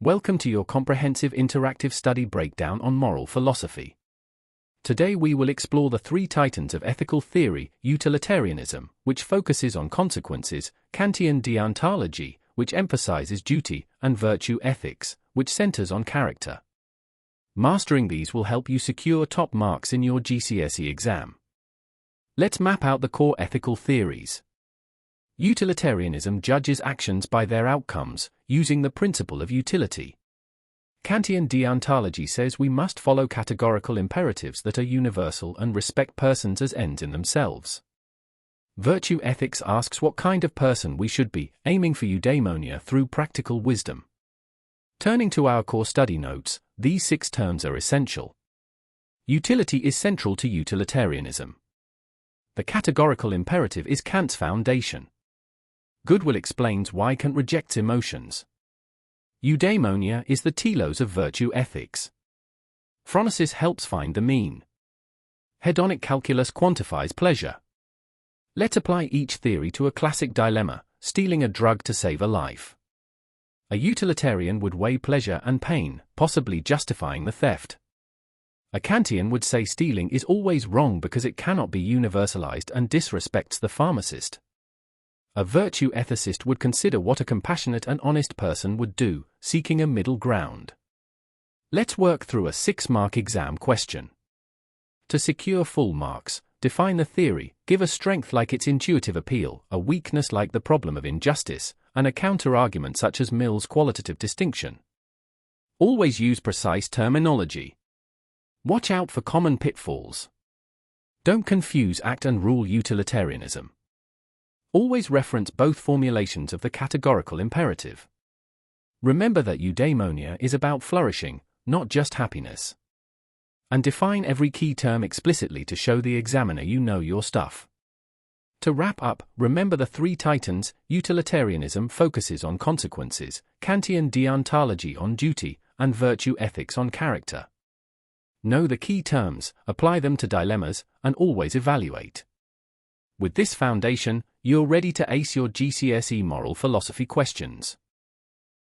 Welcome to your comprehensive interactive study breakdown on moral philosophy. Today we will explore the three titans of ethical theory: utilitarianism, which focuses on consequences; Kantian Deontology, which emphasizes duty; and virtue ethics, which centers on character. Mastering these will help you secure top marks in your GCSE exam. Let's map out the core ethical theories. Utilitarianism judges actions by their outcomes, using the principle of utility. Kantian Deontology says we must follow categorical imperatives that are universal and respect persons as ends in themselves. Virtue ethics asks what kind of person we should be, aiming for eudaimonia through practical wisdom. Turning to our core study notes, these 6 terms are essential. Utility is central to utilitarianism. The categorical imperative is Kant's foundation. Goodwill explains why Kant rejects emotions. Eudaimonia is the telos of virtue ethics. Phronesis helps find the mean. Hedonic calculus quantifies pleasure. Let's apply each theory to a classic dilemma: stealing a drug to save a life. A utilitarian would weigh pleasure and pain, possibly justifying the theft. A Kantian would say stealing is always wrong because it cannot be universalized and disrespects the pharmacist. A virtue ethicist would consider what a compassionate and honest person would do, seeking a middle ground. Let's work through a 6-mark exam question. To secure full marks, define the theory, give a strength like its intuitive appeal, a weakness like the problem of injustice, and a counter-argument such as Mill's qualitative distinction. Always use precise terminology. Watch out for common pitfalls. Don't confuse act and rule utilitarianism. Always reference both formulations of the categorical imperative. Remember that eudaimonia is about flourishing, not just happiness. And define every key term explicitly to show the examiner you know your stuff. To wrap up, remember the 3 titans: utilitarianism focuses on consequences, Kantian deontology on duty, and virtue ethics on character. Know the key terms, apply them to dilemmas, and always evaluate. With this foundation, you're ready to ace your GCSE moral philosophy questions.